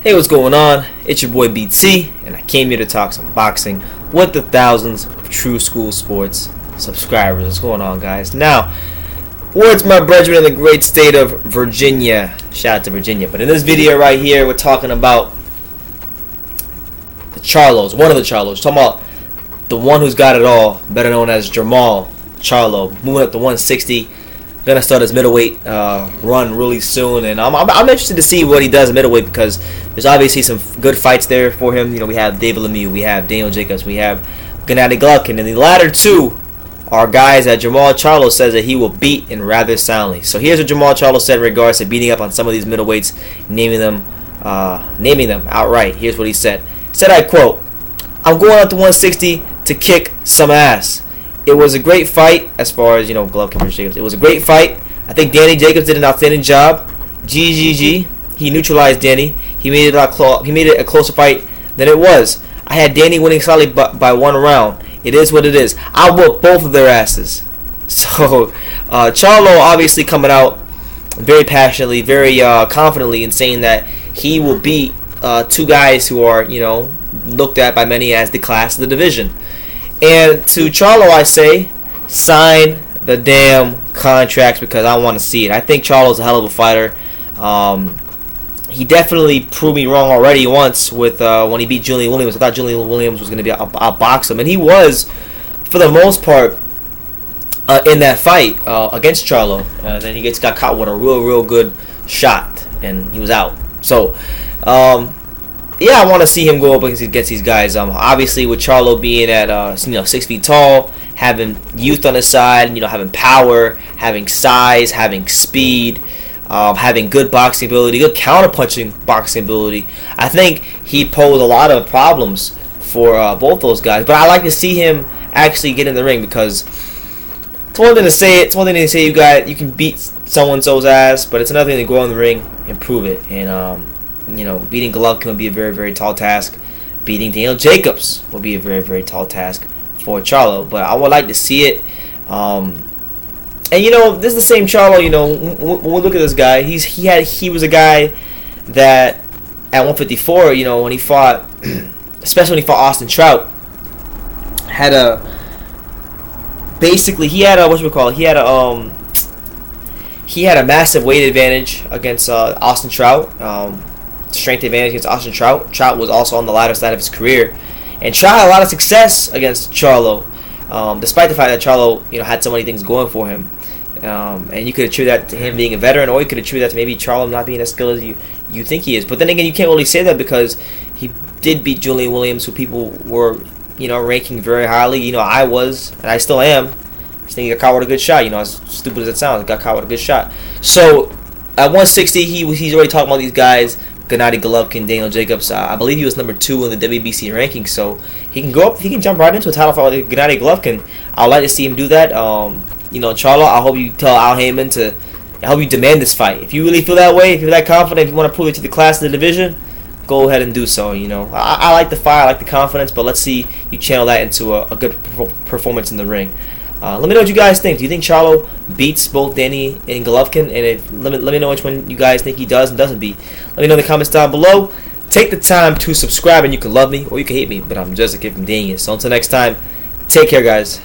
Hey, what's going on? It's your boy BT, and I came here to talk some boxing with the thousands of True School Sports subscribers. What's going on, guys? Now, words my brethren in the great state of Virginia. Shout out to Virginia. But in this video right here, we're talking about the Charlos, one of the Charlos. We're talking about the one who's got it all, better known as Jermall Charlo, moving up to 160. Gonna start his middleweight run really soon, and I'm interested to see what he does in middleweight because there's obviously some good fights there for him. You know, we have David Lemieux, we have Daniel Jacobs, we have Gennady Golovkin, and the latter two are guys that Jermall Charlo says that he will beat, and rather soundly. So here's what Jermall Charlo said in regards to beating up on some of these middleweights, naming them outright. Here's what he said. Said, I quote, "I'm going up to 160 to kick some ass. It was a great fight," as far as, you know, Golovkin versus Jacobs. "It was a great fight. I think Danny Jacobs did an outstanding job. GGG. He neutralized Danny. He made it a closer fight than it was. I had Danny winning solidly by one round. It is what it is. I'll whoop both of their asses." So Charlo obviously coming out very passionately, very confidently in saying that he will beat two guys who are, you know, looked at by many as the class of the division. And to Charlo, I say, sign the damn contracts because I want to see it. I think Charlo's a hell of a fighter. He definitely proved me wrong already once with when he beat Julian Williams. I thought Julian Williams was going to be outbox him, and he was, for the most part, in that fight against Charlo. Then he got caught with a real good shot, and he was out. So, yeah, I want to see him go up against these guys. Obviously, with Charlo being at 6 feet tall, having youth on his side, you know, having power, having size, having speed, having good boxing ability, good counter-punching boxing ability, I think he posed a lot of problems for both those guys. But I like to see him actually get in the ring because it's one thing to say it. It's one thing to say you can beat so-and-so's ass, but it's another thing to go in the ring and prove it. And you know, beating Golovkin would be a very tall task. Beating Daniel Jacobs would be a very tall task for Charlo. But I would like to see it. And you know, this is the same Charlo. You know, when we look at this guy, he was a guy that at 154, you know, when he fought, especially when he fought Austin Trout, had a massive weight advantage against Austin Trout. Strength advantage against Austin Trout. Trout was also on the latter side of his career, and Trout had a lot of success against Charlo, despite the fact that Charlo, you know, had so many things going for him. And you could attribute that to him being a veteran, or you could attribute that to maybe Charlo not being as skilled as you think he is. But then again, you can't really say that because he did beat Julian Williams, who people were, you know, ranking very highly. You know, I was, and I still am. I just think he got caught with a good shot. You know, as stupid as it sounds, got caught with a good shot. So at 160, he's already talking about these guys. Gennady Golovkin, Daniel Jacobs. I believe he was number 2 in the WBC rankings, so he can go up. He can jump right into a title fight with Gennady Golovkin. I'd like to see him do that. You know, Charlo, I hope you tell Al Heyman I hope you demand this fight. If you really feel that way, if you're that confident, if you want to prove it to the class of the division, go ahead and do so. You know, I like the fight, I like the confidence, but let's see you channel that into a good performance in the ring. Let me know what you guys think. Do you think Charlo beats both Danny and Golovkin? And let me know which one you guys think he does and doesn't beat. Let me know in the comments down below. Take the time to subscribe, and you can love me or you can hate me, but I'm just a kid from Daniel. So until next time, take care, guys.